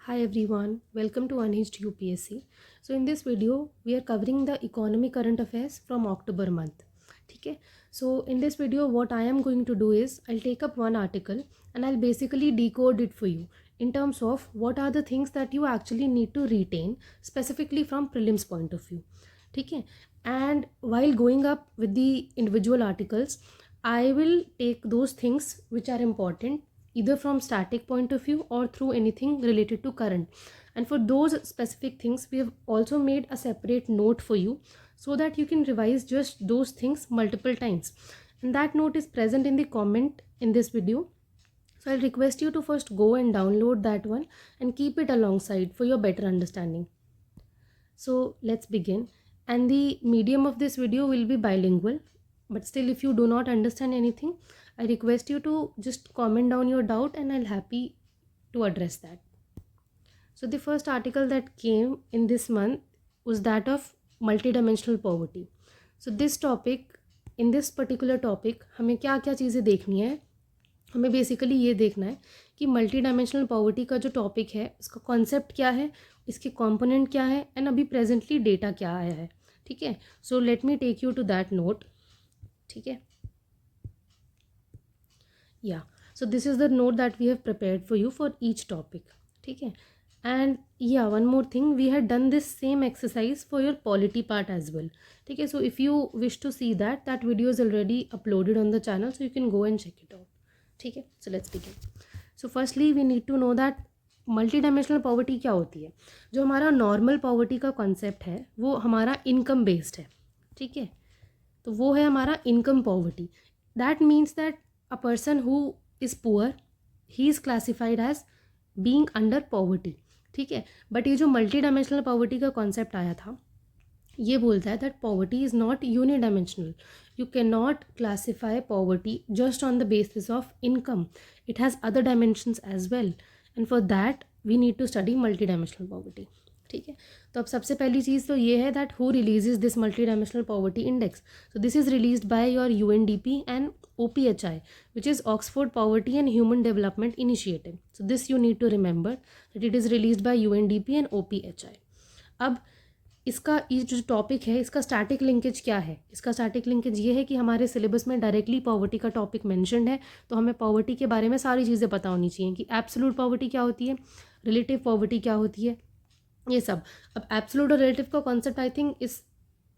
Hi everyone, welcome to Unhinged UPSC. So in this video, we are covering the economy current affairs from October month. Okay. So in this video, what I am going to do is I'll take up one article and I'll basically decode it for you in terms of what are the things that you actually need to retain specifically from prelims point of view. Okay. And while going up with the individual articles, I will take those things which are important either from static point of view or through anything related to current. And for those specific things, we have also made a separate note for you so that you can revise just those things multiple times. And that note is present in the comment in this video. So I'll request you to first go and download that one and keep it alongside for your better understanding. So let's begin. And the medium of this video will be bilingual. But still, if you do not understand anything, I request you to just comment down your doubt and I'll happy to address that. So the first article that came in this month was that of multidimensional poverty. So this topic, in this particular topic, हमें क्या क्या चीज़ें देखनी है, हमें basically ये देखना है कि मल्टी डायमेंशनल पॉवर्टी का जो टॉपिक है उसका कॉन्सेप्ट क्या है, इसके कंपोनेंट क्या है एंड अभी प्रेजेंटली डेटा क्या आया है. ठीक है. So let me take you to that note. ठीक है. या so this is the note that we have prepared for you for each topic. ठीक है. And yeah, one more thing, we had done this same exercise for your polity part as well. Okay, so if you wish to see that video is already uploaded on the channel, so you can go and check it out. Okay, so let's begin. So firstly we need to know that multidimensional poverty क्या होती है. जो हमारा normal poverty का concept है वो हमारा income based है. ठीक है. तो वो है हमारा income poverty. That means that a person who is poor, he is classified as being under poverty. ठीक है. बट ये जो मल्टी डायमेंशनल पॉवर्टी का कॉन्सेप्ट आया था ये बोलता है that poverty is not unidimensional. You can not classify poverty just on the basis of income. It has other dimensions as well and for that we need to study multi dimensional poverty. ठीक है. तो अब सबसे पहली चीज़ तो ये है that who releases this multi dimensional poverty index. So this is released by your UNDP and OPHI, which is Oxford Poverty and Human Development Initiative. So this you need to remember that it is released by UNDP and OPHI. अब इसका ये जो topic है इसका static linkage क्या है. इसका static linkage ये है कि हमारे सिलेबस में डायरेक्टली पॉवर्टी का टॉपिक मेंशन्ड है, तो हमें पॉवर्टी के बारे में सारी चीज़ें पता होनी चाहिए कि एब्सोल्यूट पॉवर्टी क्या होती है, रिलेटिव पॉवर्टी क्या होती है, ये सब. अब एब्सोल्यूट और रिलेटिव का concept I think is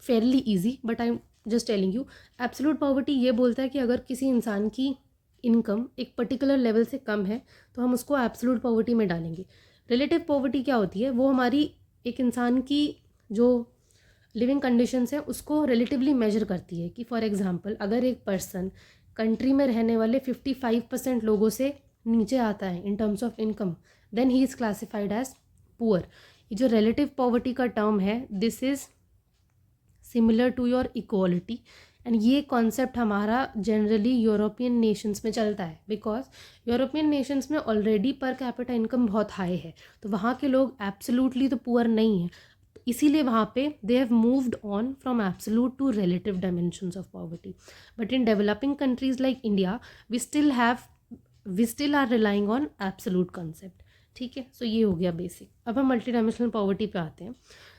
Fairlie easy, but I am just telling you. Absolute poverty ये बोलता है कि अगर किसी इंसान की इनकम एक पर्टिकुलर लेवल से कम है तो हम उसको एब्सोल्यूट पॉवर्टी में डालेंगे. रिलेटिव पॉवर्टी क्या होती है, वो हमारी एक इंसान की जो लिविंग कंडीशंस हैं उसको रिलेटिवली मेजर करती है. कि फॉर एग्जांपल अगर एक पर्सन कंट्री में रहने वाले 55% लोगों से नीचे आता है in terms of income, then he is classified as poor. ये जो रिलेटिव पॉवर्टी का टर्म है this is similar to your equality and ये कॉन्सेप्ट हमारा जनरली यूरोपियन नेशंस में चलता है बिकॉज यूरोपियन नेशंस में ऑलरेडी पर कैपिटा इनकम बहुत हाई है, तो वहाँ के लोग एब्सोल्युटली तो पुअर नहीं है, इसीलिए वहाँ पे they have moved on from absolute to relative dimensions of poverty. But in developing countries like India we still are relying on absolute concept. ठीक है. सो ये हो गया बेसिक. अब हम मल्टी डायमेंशनल पॉवर्टी पे आते हैं.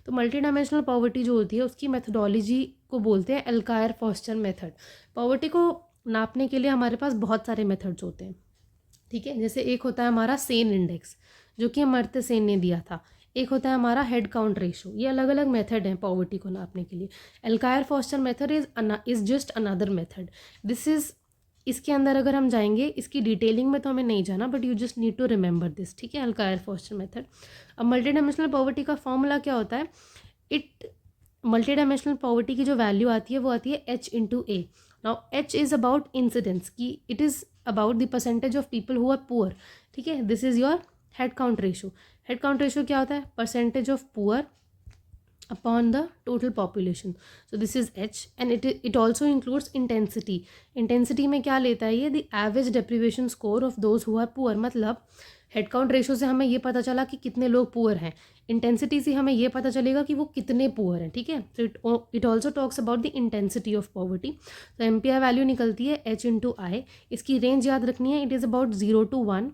तो मल्टी डायमेंशनल पॉवर्टी जो होती है उसकी मेथडोलॉजी को बोलते हैं एल्कायर फॉस्टर मेथड. पॉवर्टी को नापने के लिए हमारे पास बहुत सारे मेथड्स होते हैं. ठीक है. जैसे एक होता है हमारा सेन इंडेक्स जो कि अमर्त्य सेन ने दिया था. एक होता है हमारा हेड काउंट रेशो. ये अलग अलग मेथड हैं पॉवर्टी को नापने के लिए. Alkire Foster method is just another method. This is इसके अंदर अगर हम जाएंगे इसकी डिटेलिंग में तो हमें नहीं जाना, but you just need to remember this. ठीक है. Alkire Foster method. अब मल्टी डायमेंशनल पॉवर्टी का फॉर्मूला क्या होता है. मल्टी डायमेंशनल पॉवर्टी की जो वैल्यू आती है वो आती है H/A. Now H is about incidence की it is about the percentage of people who are poor. ठीक है. This is your head count ratio. Head count ratio क्या होता है, percentage of poor upon the total population. So this is H and it also includes intensity. Intensity में क्या लेता है ये, the average deprivation score of those who are poor. मतलब head count ratio से हमें ये पता चला कि कितने लोग पुअर हैं, इंटेंसिटी से हमें ये पता चलेगा कि वो कितने पुअर हैं. ठीक है. So it also talks about the intensity of poverty. तो MPI वैल्यू निकलती है H/I. इसकी रेंज याद रखनी है, it is about 0 to 1.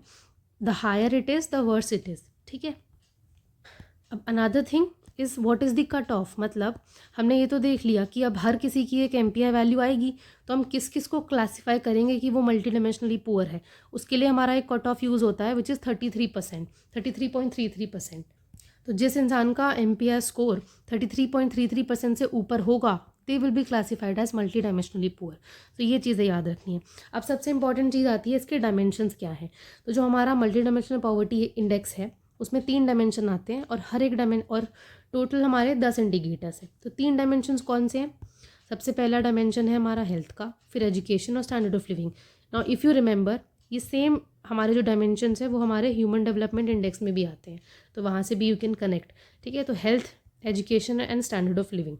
The higher it is the worse it is. ठीक है। अब another thing is what is the cut off, मतलब हमने ये तो देख लिया कि अब हर किसी की एक एमपीआई वैल्यू आएगी, तो हम किस किस को क्लासीफाई करेंगे कि वो मल्टी डायमेंशनली पुअर है। उसके लिए हमारा एक कट ऑफ यूज़ होता है विच इज़ 33%, 33.33%। तो जिस इंसान का एमपीआई स्कोर 33.33% से ऊपर होगा they will be classified as multi dimensionally poor. तो ये चीज़ें याद रखनी है। अब सबसे इंपॉर्टेंट चीज़ आती है इसके डायमेंशंस क्या है। तो जो हमारा मल्टी डायमेंशनल पॉवर्टी इंडेक्स है उसमें 3 डायमेंशन आते हैं और हर एक और टोटल हमारे 10 इंडिकेटर्स हैं। तो 3 डायमेंशंस कौन से हैं? सबसे पहला डायमेंशन है हमारा हेल्थ का, फिर एजुकेशन और standard of living. Now if you remember ये सेम हमारे जो डायमेंशंस है वो हमारे ह्यूमन डेवलपमेंट इंडेक्स में भी आते हैं, तो वहाँ से भी यू कैन कनेक्ट। ठीक है, तो health, education and standard of living.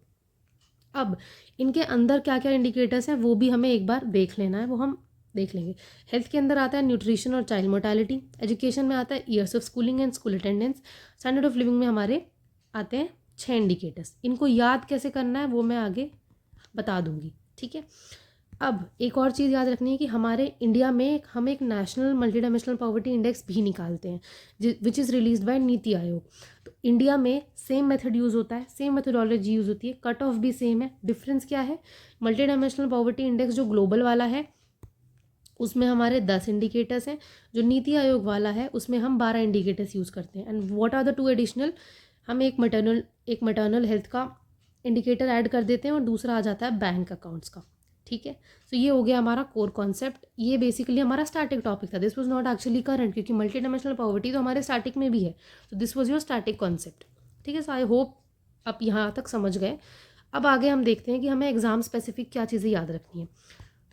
अब इनके अंदर क्या क्या इंडिकेटर्स हैं वो भी हमें एक बार देख लेना है, वो हम देख लेंगे। हेल्थ के अंदर आता है न्यूट्रिशन और चाइल्ड मोर्टेलिटी, एजुकेशन में आता है years of schooling and school attendance, standard of living में हमारे आते हैं 6 इंडिकेटर्स। इनको याद कैसे करना है वो मैं आगे बता दूंगी। ठीक है, अब एक और चीज़ याद रखनी है कि हमारे इंडिया में हम एक national multi dimensional poverty index भी निकालते हैं which is release by NITI Aayog. तो इंडिया में सेम मेथड यूज़ होता है, सेम मेथडोलॉजी यूज़ होती है, कट ऑफ भी सेम है। डिफरेंस क्या है? मल्टी डायमेंशनल पॉवर्टी इंडेक्स जो ग्लोबल वाला है उसमें हमारे 10 इंडिकेटर्स हैं, जो नीति आयोग वाला है उसमें हम 12 इंडिकेटर्स यूज़ करते हैं। And what are the 2 additional? हम एक मैटरनल हेल्थ का इंडिकेटर ऐड कर देते हैं और दूसरा आ जाता है बैंक अकाउंट्स का। ठीक है, तो ये हो गया हमारा कोर कॉन्सेप्ट। ये बेसिकली हमारा स्टैटिक टॉपिक था, this was not actually current, क्योंकि मल्टी डायमेंशनल पॉवर्टी तो हमारे स्टैटिक में भी है। तो this was your static concept. ठीक है, सो आई होप आप यहाँ तक समझ गए। अब आगे हम देखते हैं कि हमें एग्जाम स्पेसिफिक क्या चीज़ें याद रखनी है।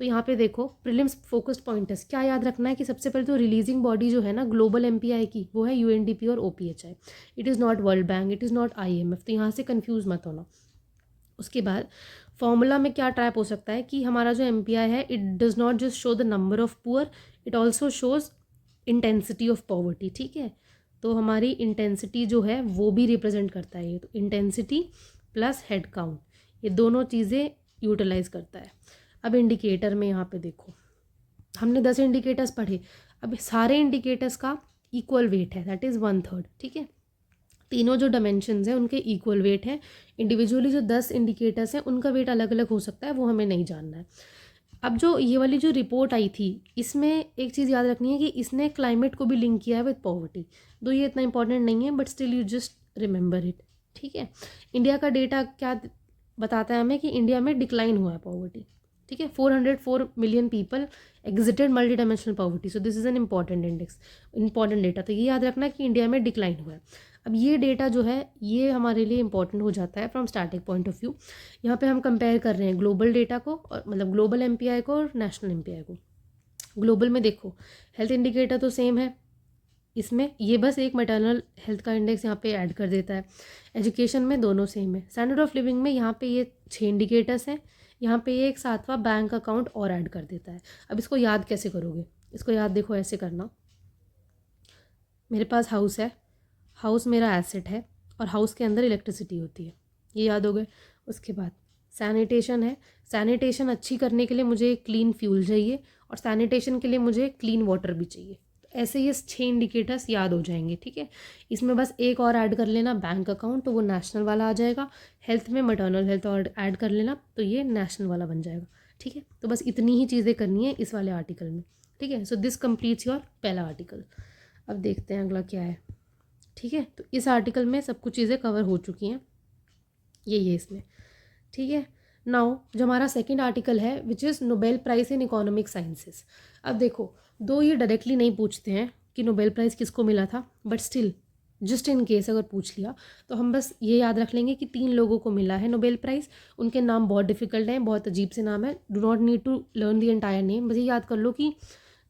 तो यहाँ पे देखो प्रीलिम्स फोकस्ड पॉइंटर्स क्या याद रखना है कि सबसे पहले तो रिलीजिंग बॉडी जो है ना ग्लोबल एमपीआई की, वो है यूएनडीपी और OPHI. It is not world bank, it is not IMF, तो यहाँ से कंफ्यूज मत होना। उसके बाद फॉर्मूला में क्या ट्रैप हो सकता है कि हमारा जो एमपीआई है it does not just show the number of poor, it also shows intensity of poverty. ठीक है, तो हमारी इंटेंसिटी जो है वो भी रिप्रेजेंट करता है ये, तो इंटेंसिटी प्लस हेड काउंट ये दोनों चीज़ें यूटिलाइज करता है। अब इंडिकेटर में यहाँ पे देखो हमने 10 इंडिकेटर्स पढ़े, अब सारे इंडिकेटर्स का इक्वल वेट है, दैट इज़ 1/3। ठीक है, तीनों जो डायमेंशंस हैं उनके इक्वल वेट है। इंडिविजुअली जो 10 इंडिकेटर्स हैं उनका वेट अलग अलग हो सकता है, वो हमें नहीं जानना है। अब जो ये वाली जो रिपोर्ट आई थी इसमें एक चीज़ याद रखनी है कि इसने क्लाइमेट को भी लिंक किया है विद पॉवर्टी, तो ये इतना इंपॉर्टेंट नहीं है, but still you just remember it. ठीक है, इंडिया का डेटा क्या बताता है हमें कि इंडिया में डिक्लाइन हुआ है पॉवर्टी। ठीक है, 404 million people exerted multi dimensional poverty, so this is an important index, important data. तो ये याद रखना है कि इंडिया में डिक्लाइन हुआ है। अब ये डेटा जो है ये हमारे लिए इंपॉर्टेंट हो जाता है from static point of view. यहाँ पे हम कंपेयर कर रहे हैं ग्लोबल डेटा को और मतलब ग्लोबल एमपीआई को और नेशनल एमपीआई को। ग्लोबल में देखो हेल्थ इंडिकेटर तो सेम है, इसमें ये बस एक मैटरनल हेल्थ का इंडेक्स यहाँ पे ऐड कर देता है। एजुकेशन में दोनों सेम है। स्टैंडर्ड ऑफ लिविंग में यहाँ पे ये 6 इंडिकेटर्स हैं, यहाँ पे ये एक 7वां बैंक अकाउंट और ऐड कर देता है। अब इसको याद कैसे करोगे? इसको याद देखो ऐसे करना, मेरे पास हाउस है, हाउस मेरा एसेट है और हाउस के अंदर इलेक्ट्रिसिटी होती है, ये याद हो गए। उसके बाद सैनिटेशन है, सैनिटेशन अच्छी करने के लिए मुझे क्लीन फ्यूल चाहिए और सैनिटेशन के लिए मुझे क्लीन वाटर भी चाहिए। ऐसे ये 6 इंडिकेटर्स याद हो जाएंगे। ठीक है, इसमें बस एक और ऐड कर लेना बैंक अकाउंट, तो वो नेशनल वाला आ जाएगा। हेल्थ में मैटरनल हेल्थ और ऐड कर लेना तो ये नेशनल वाला बन जाएगा। ठीक है, तो बस इतनी ही चीज़ें करनी है इस वाले आर्टिकल में। ठीक है, सो दिस कंप्लीट्स योर पहला आर्टिकल। अब देखते हैं अगला क्या है। ठीक है, तो इस आर्टिकल में सब कुछ चीज़ें कवर हो चुकी हैं, ये इसमें। ठीक है, नाउ जो हमारा सेकंड आर्टिकल है which is Nobel prize in economic sciences. अब देखो दो ये डायरेक्टली नहीं पूछते हैं कि नोबेल प्राइज़ किसको मिला था, but still just in case अगर पूछ लिया तो हम बस ये याद रख लेंगे कि 3 लोगों को मिला है नोबेल प्राइज़। उनके नाम बहुत डिफिकल्ट हैं, बहुत अजीब से नाम है, do not need to learn the entire name, बस ये याद कर लो कि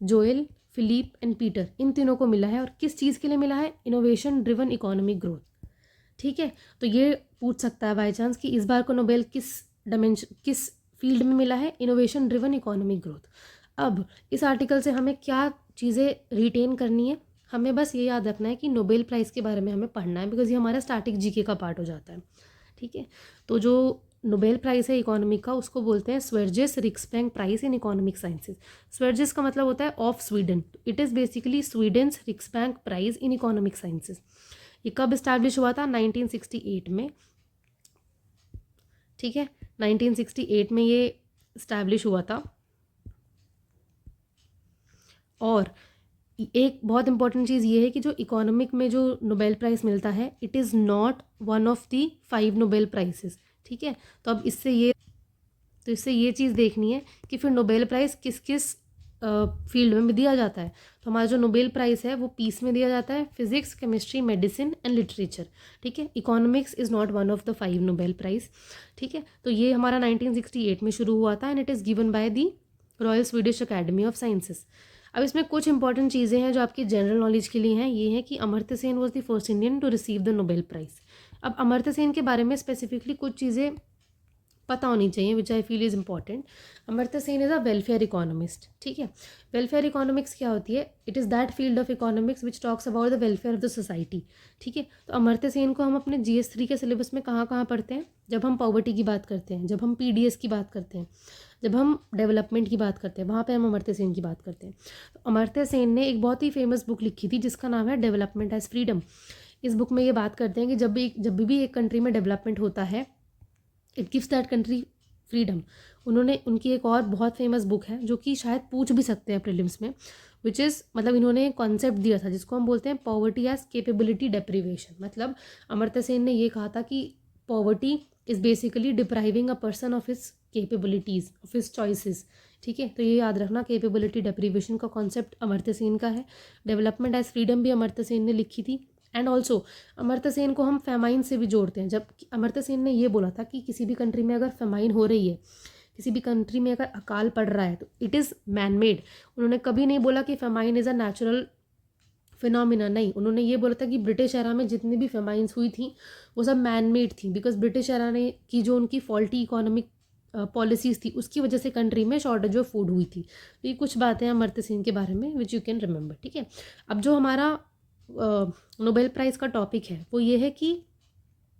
जोएल, फिलिप एंड पीटर, इन तीनों को मिला है। और किस चीज़ के लिए मिला है? Innovation driven economic growth. ठीक है, तो ये पूछ सकता है बाई चांस कि इस बार को नोबेल किस फील्ड में मिला है? Innovation driven economic growth. अब इस आर्टिकल से हमें क्या चीज़ें रिटेन करनी है? हमें बस ये याद रखना है कि नोबेल प्राइज़ के बारे में हमें पढ़ना है, बिकॉज ये हमारा स्टैटिक जीके का पार्ट हो जाता है। ठीक है, तो जो नोबेल प्राइज़ है इकोनॉमी का, उसको बोलते हैं Sveriges Riksbank prize in economic sciences. Sveriges का मतलब होता है of Sweden, it is basically Sweden's Riksbank prize in economic sciences. ये कब इस्टेब्लिश हुआ था? 1968 में, ठीक है, 1968 में ये इस्टेब्लिश हुआ था। और एक बहुत इंपॉर्टेंट चीज़ ये है कि जो इकोनॉमिक में जो नोबेल प्राइज़ मिलता है, it is not one of the 5 Nobel prizes, ठीक है। तो अब इससे ये चीज़ देखनी है कि फिर नोबेल प्राइज़ किस किस फील्ड में दिया जाता है। तो हमारा जो नोबेल प्राइज़ है वो पीस में दिया जाता है, physics, chemistry, medicine and literature, ठीक है। Economics is not one of the 5 Nobel prize, ठीक है। तो ये हमारा 1968 में शुरू हुआ था and it is given by the royal Swedish academy of sciences. अब इसमें कुछ इंपॉर्टेंट चीज़ें हैं जो आपकी जनरल नॉलेज के लिए हैं। ये है कि Amartya Sen was the first Indian to receive the Nobel prize. अब अमर्त्य सेन के बारे में स्पेसिफिकली कुछ चीज़ें पता होनी चाहिए which I feel is important. Amartya Sen is a welfare economist, ठीक है। वेलफेयर इकोनॉमिक्स क्या होती है? It is that field of economics which talks about the welfare of the society, ठीक है। तो अमर्त्य सेन को हम अपने GS3 के सिलेबस में कहाँ कहाँ पढ़ते हैं? जब हम पॉवर्टी की बात करते हैं, जब हम PDS की बात करते हैं, जब हम डेवलपमेंट की बात करते हैं, वहाँ पे हम अमर्त्य सेन की बात करते हैं। तो अमर्त्य सेन ने एक बहुत ही फेमस बुक लिखी थी जिसका नाम है डेवलपमेंट एज फ्रीडम। इस बुक में ये बात करते हैं कि जब भी एक कंट्री में डेवलपमेंट होता है, it gives that country freedom. उनकी एक और बहुत फेमस बुक है जो कि शायद पूछ भी सकते हैं प्रीलिम्स में, विच इज़ मतलब इन्होंने एक कॉन्सेप्ट दिया था जिसको हम बोलते हैं पॉवर्टी एज कैपेबिलिटी डेप्रीवेशन। मतलब अमर्त्य सेन ने ये कहा था कि poverty is basically depriving a person of his capabilities, of his choices, ठीक है। तो ये याद रखना, कैपेबिलिटी डेप्रीवेशन का कॉन्सेप्ट अमर्त्य सेन का है। डेवलपमेंट एज फ्रीडम भी अमर्त्य सेन ने लिखी थी। एंड ऑल्सो अमर्त्य सेन को हम फेमाइन से भी जोड़ते हैं। जब अमर्त्य सेन ने ये बोला था कि किसी भी कंट्री में अगर फेमाइन हो रही है, किसी भी कंट्री में अगर अकाल पड़ रहा है, तो इट इज़ मैन मेड। उन्होंने कभी नहीं बोला कि famine is a natural phenomena, नहीं। उन्होंने ये बोला था कि ब्रिटिश एरा में जितनी भी फेमाइंस हुई थी वो सब मैन मेड थी, बिकॉज ब्रिटिश एरा ने की जो उनकी फॉल्टी इकोनॉमिक पॉलिसीज़ थी उसकी वजह से कंट्री में शॉर्टेज ऑफ फूड हुई थी। तो ये कुछ बातें हैं अमर्त्य सेन के बारे में विच यू कैन रिमेंबर, ठीक है। अब जो हमारा नोबेल प्राइज़ का टॉपिक है वो ये है कि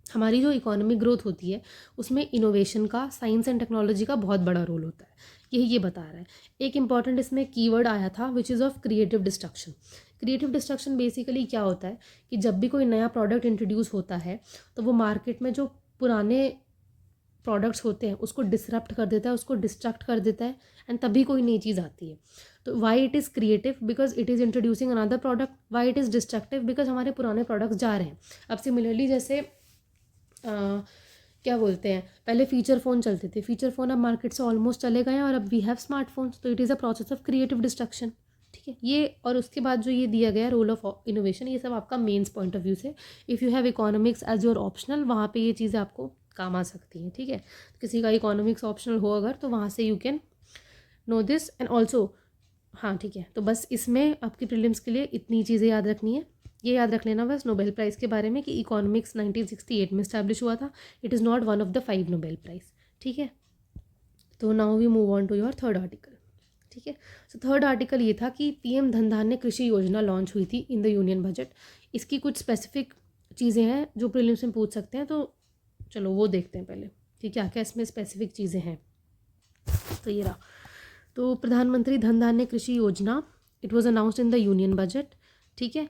हमारी जो इकोनॉमिक ग्रोथ होती है उसमें इनोवेशन का, साइंस एंड टेक्नोलॉजी का बहुत बड़ा रोल होता है, यही ये बता रहा है। एक इंपॉर्टेंट इसमें कीवर्ड आया था which is of creative destruction. Creative destruction basically क्या होता है कि जब भी कोई नया प्रोडक्ट इंट्रोड्यूस होता है तो वो मार्केट में जो पुराने प्रोडक्ट्स होते हैं उसको डिसरप्ट कर देता है, उसको डिस्ट्रक्ट कर देता है, एंड तभी कोई नई चीज़ आती है। तो why it is creative? Because it is introducing another product. Why it is destructive? Because हमारे पुराने प्रोडक्ट्स जा रहे हैं। अब सिमिलरली जैसे क्या बोलते हैं, पहले फीचर फ़ोन चलते थे, फीचर फ़ोन अब मार्केट से ऑलमोस्ट चले गए हैं और अब वी हैव स्मार्टफोन्स। तो it is a process of creative destruction, ठीक है। ये और उसके बाद जो ये दिया गया रोल ऑफ इनोवेशन, ये सब आपका मेन्स पॉइंट ऑफ व्यू से, if you have economics as your optional, वहाँ पे ये चीज़ें आपको काम आ सकती हैं, ठीक है। किसी का इकोनॉमिक्स ऑप्शनल हो अगर, तो वहाँ से you can know this and also, हाँ ठीक है। तो बस इसमें आपकी प्रीलिम्स के लिए इतनी चीज़ें याद रखनी है। ये याद रख लेना बस नोबेल प्राइज़ के बारे में कि इकोनॉमिक्स 1968 में इस्टेब्लिश हुआ था। It is not one of the 5 Nobel prize, ठीक है। तो now we move on to your third article, ठीक है। सो थर्ड आर्टिकल ये था कि PM धन धान्य कृषि योजना लॉन्च हुई थी इन द यूनियन बजट। इसकी कुछ स्पेसिफिक चीज़ें हैं जो प्रीलिम्स में पूछ सकते हैं, तो चलो वो देखते हैं पहले कि क्या क्या इसमें स्पेसिफिक चीज़ें हैं। तो ये रहा, तो प्रधानमंत्री धन Dhanya Krishi Yojana, it was announced in the union budget, ठीक है।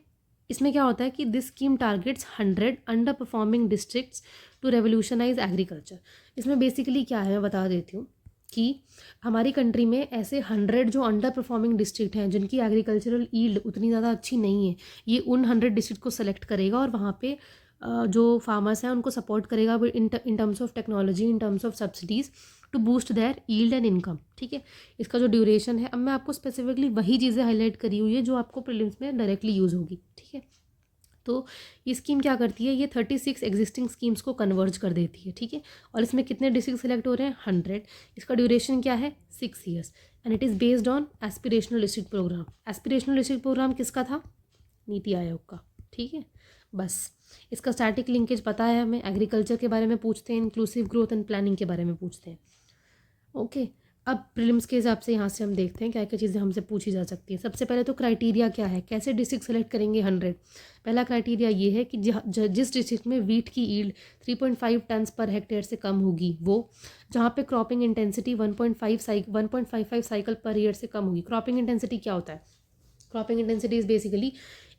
इसमें क्या होता है कि this scheme targets 100 under performing districts to revolutionise agriculture. इसमें बेसिकली क्या है मैं बता देती हूँ कि हमारी कंट्री में ऐसे 100 जो अंडर परफॉर्मिंग डिस्ट्रिक्ट हैं जिनकी एग्रीकल्चरल ईल्ड उतनी ज़्यादा अच्छी नहीं है, ये उन 100 डिस्ट्रिक्ट को सेलेक्ट करेगा और वहाँ पे जो फार्मर्स हैं उनको सपोर्ट करेगा in terms of technology, in terms of subsidies to boost their yield and income, ठीक है। इसका जो ड्यूरेशन है, अब मैं आपको स्पेसिफिकली वही चीज़ें हाईलाइट करी हुई है जो आपको प्रीलिम्स में डायरेक्टली यूज़ होगी, ठीक है। तो ये स्कीम क्या करती है, ये 36 एग्जिस्टिंग स्कीम्स को कन्वर्ज कर देती है, ठीक है। और इसमें कितने डिस्ट्रिक्ट सेलेक्ट हो रहे हैं? 100। इसका ड्यूरेशन क्या है? 6 years and it is based on aspirational district programme. Aspirational district programme किसका था? नीति आयोग का, ठीक है। बस इसका स्टैटिक लिंकेज पता है हमें, एग्रीकल्चर के बारे में पूछते हैं, इंक्लूसिव ग्रोथ एंड प्लानिंग के बारे में पूछते हैं, ओके। अब प्रीलिम्स के हिसाब से यहाँ से हम देखते हैं क्या क्या चीज़ें हमसे पूछी जा सकती हैं। सबसे पहले तो क्राइटेरिया क्या है, कैसे डिस्ट्रिक्ट सेलेक्ट करेंगे 100। पहला क्राइटेरिया ये है कि जिस डिस्ट्रिक्ट में वीट की ईल्ड 3.5 टन्स पर हेक्टेयर से कम होगी वो, जहाँ पे cropping intensity 1.55 cycle per year से कम होगी। क्रॉपिंग इंटेंसिटी क्या होता है? क्रॉपिंग इंटेंसिटी इज़ बेसिकली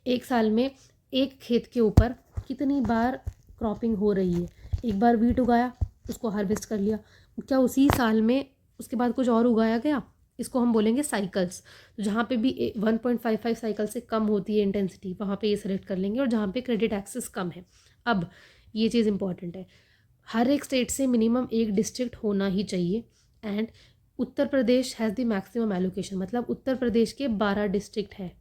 एक साल में एक खेत के ऊपर कितनी बार क्रॉपिंग हो रही है। एक बार वीट उगाया, उसको हार्वेस्ट कर लिया, क्या उसी साल में उसके बाद कुछ और उगाया गया, इसको हम बोलेंगे साइकिल्स। तो जहाँ पे भी 1.55 साइकिल से कम होती है इंटेंसिटी, वहाँ पे ये सेलेक्ट कर लेंगे। और जहाँ पे क्रेडिट एक्सेस कम है, अब ये चीज़ इंपॉर्टेंट है, हर एक स्टेट से मिनिमम एक डिस्ट्रिक्ट होना ही चाहिए। And Uttar Pradesh has the maximum allocation, मतलब उत्तर प्रदेश के 12 डिस्ट्रिक्ट हैं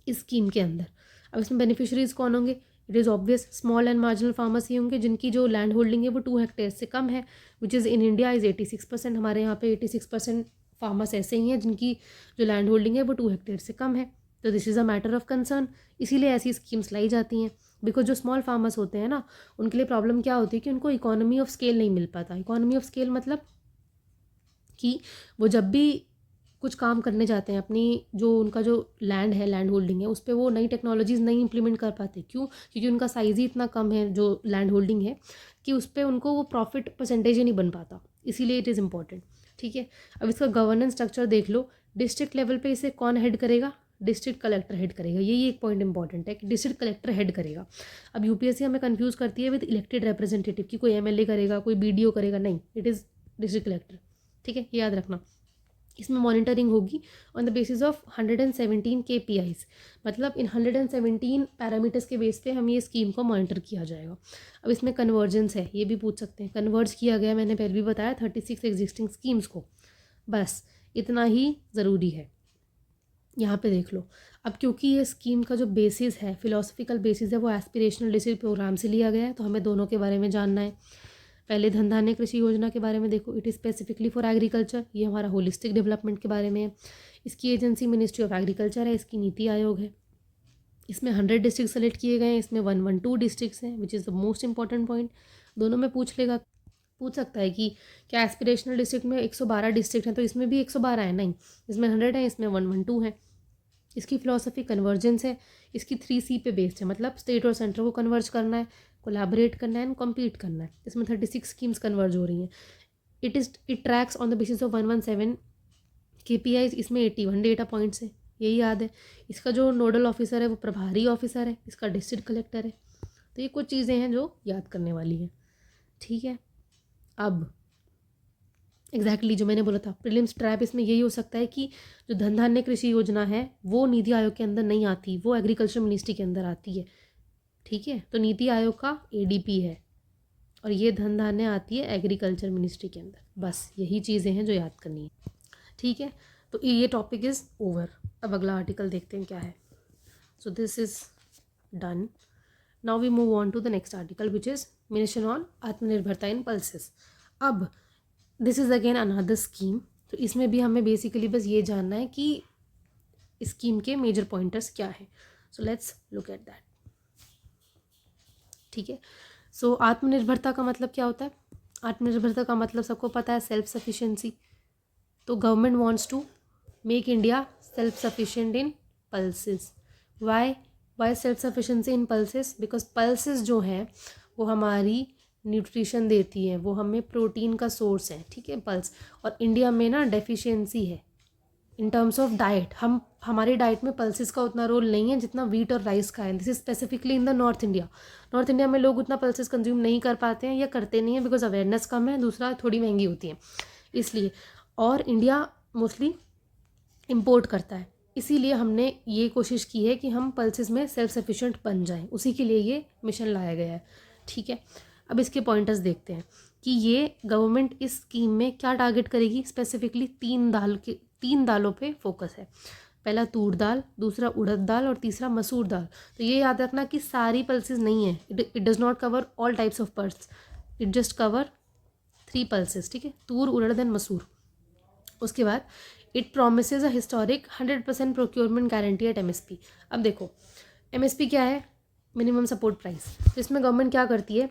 इस स्कीम के अंदर। अब इसमें बेनिफिशरीज कौन होंगे? It is obvious small and marginal farmers ही होंगे जिनकी जो लैंड होल्डिंग है वो 2 हेक्टेयर से कम है, which is in India is 86%। हमारे यहाँ पे 86% फार्मर्स ऐसे ही हैं जिनकी जो लैंड होल्डिंग है वो 2 हेक्टेयर से कम है। तो this is a matter of concern, इसीलिए ऐसी स्कीम्स लाई जाती हैं। बिकॉज जो स्मॉल फार्मर्स होते हैं ना, उनके लिए प्रॉब्लम क्या होती है कि उनको इकोनॉमी ऑफ स्केल नहीं मिल पाता। इकोनॉमी ऑफ स्केल मतलब कि वो जब भी कुछ काम करने जाते हैं, अपनी जो उनका जो लैंड है, लैंड होल्डिंग है, उस पर वो नई टेक्नोलॉजीज़ नहीं इंप्लीमेंट कर पाते। क्यों? क्योंकि उनका साइज़ ही इतना कम है जो लैंड होल्डिंग है कि उस पर उनको वो प्रॉफिट परसेंटेज ही नहीं बन पाता, इसीलिए इट इज़ इम्पॉर्टेंट। ठीक है, अब इसका गवर्नेंस स्ट्रक्चर देख लो। डिस्ट्रिक्ट लेवल पे इसे कौन हेड करेगा? डिस्ट्रिक्ट कलेक्टर हेड करेगा। यही एक पॉइंट इंपॉर्टेंट है कि डिस्ट्रिक्ट कलेक्टर हेड करेगा। अब यूपीएससी हमें कंफ्यूज करती है विद इलेक्टेड रिप्रेजेंटेटिव कि कोई एमएलए करेगा, कोई बीडीओ करेगा, नहीं, इट इज़ डिस्ट्रिक्ट कलेक्टर। ठीक है, ये याद रखना। इसमें मॉनिटरिंग होगी on the basis of 117 KPIs, मतलब इन 117 पैरामीटर्स के बेस पे हम ये स्कीम को मॉनिटर किया जाएगा। अब इसमें कन्वर्जेंस है, ये भी पूछ सकते हैं। कन्वर्ज किया गया, मैंने पहले भी बताया, 36 एग्जिस्टिंग स्कीम्स को, बस इतना ही ज़रूरी है। यहाँ पे देख लो, अब क्योंकि ये स्कीम का जो बेसिस है, फिलोसफिकल बेसिस है, वो एस्पिरेशनल डिस्ट्रिक्ट प्रोग्राम से लिया गया है, तो हमें दोनों के बारे में जानना है। पहले धन धान्य कृषि योजना के बारे में देखो, it is specifically for agriculture, ये हमारा होलिस्टिक डेवलपमेंट के बारे में है। इसकी एजेंसी मिनिस्ट्री ऑफ एग्रीकल्चर है, इसकी नीति आयोग है। इसमें 100 डिस्ट्रिक्ट सेलेक्ट किए गए हैं, इसमें 112 डिस्ट्रिक्ट्स हैं, which is the most important point. दोनों में पूछ सकता है कि क्या एस्पिरेशनल डिस्ट्रिक्ट में 112 डिस्ट्रिक्ट हैं तो इसमें भी 112 है? नहीं, इसमें 100 है, इसमें 112 है। इसकी फ़िलॉसफी कन्वर्जेंस है, इसकी 3C पे बेस्ड है, मतलब स्टेट और सेंटर को कन्वर्ज करना है, कोलैबोरेट करना है एंड कम्पीट करना है। इसमें 36 स्कीम्स कन्वर्ज हो रही हैं। It tracks on the basis of 117 KPIs, इसमें 81 डेटा पॉइंट्स है, यही याद है। इसका जो नोडल ऑफिसर है वो प्रभारी ऑफिसर है, इसका डिस्ट्रिक्ट कलेक्टर है। तो ये कुछ चीज़ें हैं जो याद करने वाली हैं। ठीक है, अब एग्जैक्टली जो मैंने बोला था प्रीलिम्स ट्रैप, इसमें यही हो सकता है कि जो धन धान्य कृषि योजना है वो नीति आयोग के अंदर नहीं आती, वो एग्रीकल्चर मिनिस्ट्री के अंदर आती है। ठीक है, तो नीति आयोग का ADP है और ये धन धान्य आती है एग्रीकल्चर मिनिस्ट्री के अंदर। बस यही चीज़ें हैं जो याद करनी है। ठीक है, तो ये टॉपिक इज़ ओवर। अब अगला आर्टिकल देखते हैं क्या है। So this is done. Now we move on to the next article which is mission on Aatmanirbharta in pulses. अब this is again another scheme. तो इसमें भी हमें बेसिकली बस ये जानना है कि स्कीम के मेजर पॉइंटर्स क्या है। So let's look at that. ठीक है, सो आत्मनिर्भरता का मतलब क्या होता है? आत्मनिर्भरता का मतलब सबको पता है, सेल्फ सफिशिएंसी। तो government wants to make India self sufficient in pulses. Why self sufficiency in pulses? Because pulses जो हैं वो हमारी न्यूट्रिशन देती हैं, वो हमें प्रोटीन का सोर्स है। ठीक है, पल्स। और इंडिया में ना डेफिशिएंसी है इन टर्म्स ऑफ डाइट। हमारी डाइट में पल्सेस का उतना रोल नहीं है जितना वीट और राइस का है। This is specifically in the north India. North India में लोग उतना पल्सेस कंज्यूम नहीं कर पाते हैं या करते नहीं हैं बिकॉज अवेयरनेस कम है, दूसरा थोड़ी महंगी होती है इसलिए। और इंडिया मोस्टली इम्पोर्ट करता है, इसीलिए हमने ये कोशिश की है कि हम पल्सेस में सेल्फ सफिशिएंट बन जाएं। उसी के लिए ये मिशन लाया गया है। ठीक है, अब इसके पॉइंटर्स देखते हैं कि ये गवर्नमेंट इस स्कीम में क्या टारगेट करेगी। स्पेसिफिकली 3 दालों पे फोकस है। पहला तूर दाल, दूसरा उड़द दाल और तीसरा मसूर दाल। तो ये याद रखना कि सारी पल्सेस नहीं है, it does not cover all types of pulse, it just cover 3 pulses. ठीक है, तूर, उड़द एंड मसूर। उसके बाद इट promises a historic 100% procurement guarantee at MSP। अब देखो MSP क्या है? Minimum support price. तो इसमें गवर्नमेंट क्या करती है,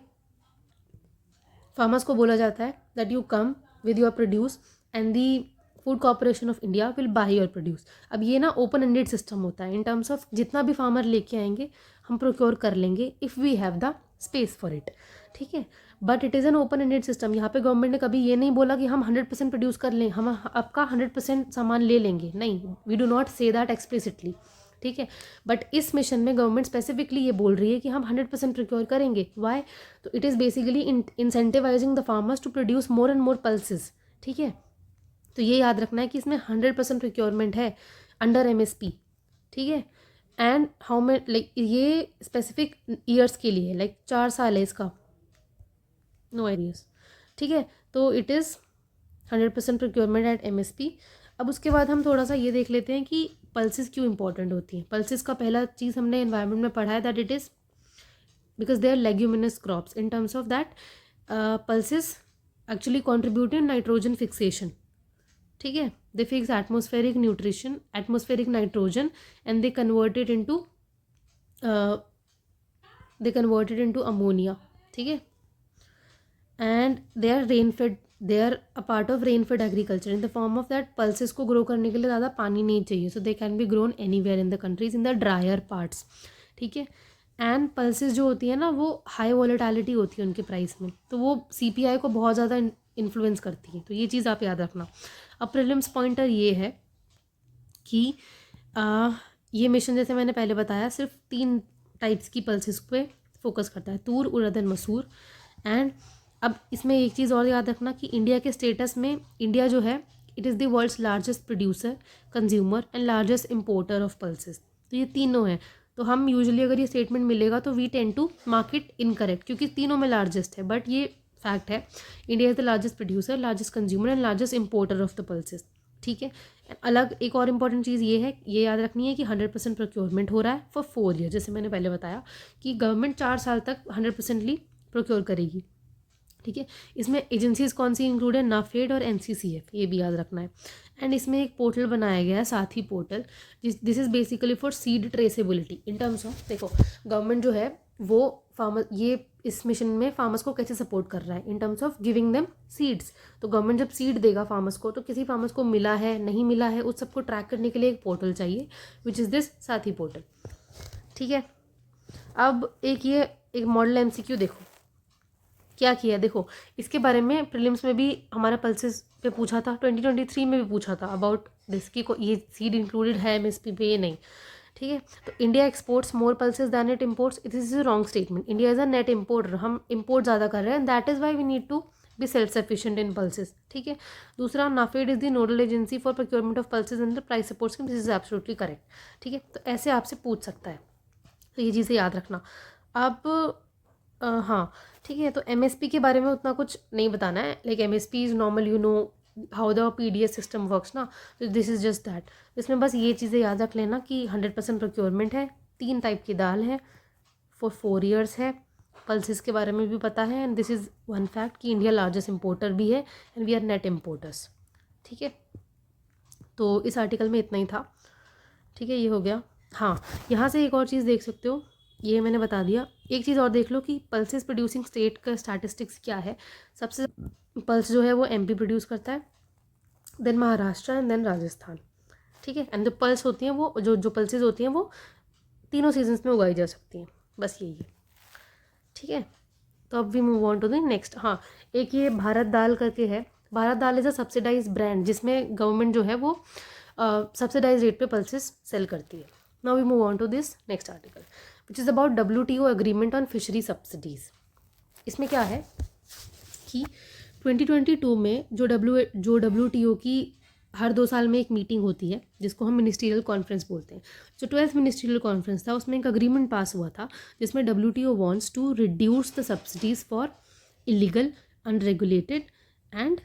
फार्मर्स को बोला जाता है that you come with your produce and the food corporation of India will by और प्रोड्यूस। अब ये ना ओपन एंडेड सिस्टम होता है इन टर्म्स ऑफ जितना भी फार्मर लेके आएंगे हम प्रोक्योर कर लेंगे if we have the space for it, ठीक है। But it is an open ended system. यहाँ पे गवर्नमेंट ने कभी ये नहीं बोला कि हम 100% प्रोड्यूस कर लें, हम आपका 100% सामान ले लेंगे, नहीं, we do not say that explicitly, ठीक है। बट इस मिशन में गवर्नमेंट स्पेसिफिकली ये बोल रही है कि हम 100% प्रोक्योर करेंगे। वाई? तो it is basically incentivising the farmers to produce more and more pulses, ठीक है। तो ये याद रखना है कि इसमें 100% प्रोक्योरमेंट है अंडर MSP, ठीक है। एंड हाउ मे लाइक ये स्पेसिफिक ईयर्स के लिए, लाइक 4 साल है इसका, नो आइडियाज, ठीक है। तो it is 100% procurement at MSP। अब उसके बाद हम थोड़ा सा ये देख लेते हैं कि पल्सेस क्यों इंपॉर्टेंट होती हैं। पल्सेस का पहला चीज़ हमने एनवायरनमेंट में पढ़ा है that it is because they are leguminous crops in terms of that pulses actually contribute in nitrogen fixation, ठीक है। They fix atmospheric nutrition, atmospheric nitrogen and they convert it into ammonia, ठीक है। And they are rain fed, they are a part of rain fed agriculture in the form of that pulses को grow करने के लिए ज़्यादा पानी नहीं चाहिए, so they can B grown anywhere in the countries in the dryer parts, ठीक है। एंड पल्सेस जो होती है ना वो हाई वॉलेटिलिटी होती है उनके प्राइस में, तो वो CPI को बहुत ज़्यादा इन्फ्लुएंस करती है, तो ये चीज़ आप याद रखना। अब प्रीलिम्स पॉइंटर ये है कि ये मिशन जैसे मैंने पहले बताया सिर्फ 3 टाइप्स की पल्सेस पे फोकस करता है, तूर, उड़द एंड मसूर। एंड अब इसमें एक चीज़ और याद रखना कि इंडिया के स्टेटस में इंडिया जो है it is the world's largest producer, consumer and largest importer of pulses, तो ये तीनों हैं। तो हम यूजुअली अगर ये स्टेटमेंट मिलेगा तो we tend to market incorrect क्योंकि तीनों में लार्जेस्ट है, बट ये फैक्ट है। India is the largest producer, largest consumer and largest importer of the pulses, ठीक है। अलग एक और इम्पॉर्टेंट चीज़ ये है, ये याद रखनी है कि 100% प्रोक्योरमेंट हो रहा है फॉर 4 ईयर, जैसे मैंने पहले बताया कि गवर्नमेंट 4 साल तक 100%ली प्रोक्योर करेगी, ठीक है। इसमें एजेंसीज कौन सी इंक्लूड है? नाफेड और NCCF, ये भी याद रखना है। एंड इसमें एक पोर्टल बनाया गया है, साथी portal, this is basically for seed traceability in terms of, देखो गवर्नमेंट जो है वो फार्मर, ये इस मिशन में फार्मर्स को कैसे सपोर्ट कर रहा है in terms of giving them seeds. तो गवर्नमेंट जब सीड देगा फार्मर्स को तो किसी फार्मर्स को मिला है नहीं मिला है उस सबको ट्रैक करने के लिए एक पोर्टल चाहिए विच इज़ दिस साथी पोर्टल, ठीक है। अब एक मॉडल MCQ देखो क्या किया, देखो इसके बारे में प्रीलिम्स में भी हमारा पल्सेस पे पूछा था, 2023 में भी पूछा था अबाउट दिस की ये सीड इंक्लूडेड है MSP पे, ये नहीं, ठीक है। तो India exports more pulses than it imports, it is a wrong statement. India is a net importer, हम इम्पोर्ट ज़्यादा कर रहे हैं, that is why we need to be self sufficient in pulses, ठीक है। दूसरा, NAFED is the nodal agency for procurement of pulses and the price support scheme, this is absolutely correct, ठीक है। तो ऐसे आपसे पूछ सकता है, तो ये चीज़ें याद रखना। अब हाँ ठीक है, तो MSP के बारे में उतना कुछ नहीं बताना है, like MSP is normal, you know how the PDS system works ना, तो दिस इज़ जस्ट दैट। इसमें बस ये चीज़ें याद रख लेना कि 100% प्रोक्योरमेंट है, 3 टाइप की दाल है, फॉर 4 ईयर्स है, पल्सेस के बारे में भी पता है, and this is one fact कि इंडिया लार्जेस्ट इम्पोर्टर भी है and we are net importers, ठीक है। तो इस आर्टिकल में इतना ही था, ठीक है, ये हो गया। हाँ, यहाँ से एक और चीज़ देख सकते हो, ये मैंने बता दिया। एक चीज़ और देख लो कि पल्सेस प्रोड्यूसिंग स्टेट का स्टैटिस्टिक्स क्या है। सबसे पल्स जो है वो MP प्रोड्यूस करता है, then Maharashtra and then Rajasthan, ठीक है। एंड जो पल्स होती हैं वो जो पल्सेस होती हैं वो तीनों सीजन्स में उगाई जा सकती हैं, बस यही है, ठीक है। तो अब we move on to the next. हाँ, एक ये भारत दाल करके है, Bharat dal is a subsidize brand जिसमें गवर्नमेंट जो है वो सब्सिडाइज रेट पे पल्सेस सेल करती है। Now we move on to this next article which is about WTO agreement on fishery subsidies. इसमें क्या है कि 2022 में जो WTO की हर 2 साल में एक मीटिंग होती है जिसको हम मिनिस्ट्रियल कॉन्फ्रेंस बोलते हैं, जो 12th मिनिस्ट्रियल कॉन्फ्रेंस था उसमें एक अग्रीमेंट पास हुआ था जिसमें WTO wants to reduce the subsidies for illegal, unregulated and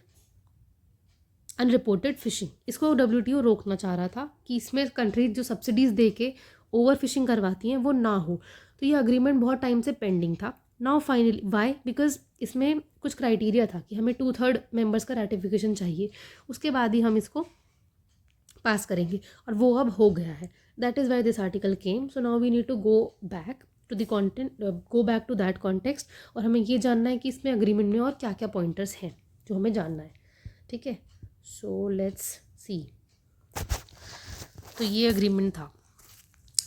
unreported fishing. इसको WTO रोकना चाह रहा था कि इसमें कंट्रीज जो सब्सिडीज़ दे के ओवर फिशिंग करवाती हैं वो ना हो। तो ये अग्रीमेंट बहुत टाइम से पेंडिंग था। Now finally, Y? बिकॉज इसमें कुछ क्राइटेरिया था कि हमें 2/3 मेंबर्स का रेटिफिकेशन चाहिए, उसके बाद ही हम इसको पास करेंगे, और वो अब हो गया है। That is why this article came. So now we need to go back to the content, go back to that context, और हमें ये जानना है कि इसमें अग्रीमेंट में और क्या क्या पॉइंटर्स हैं जो हमें जानना है, ठीक है। So let's see. तो ये एग्रीमेंट था,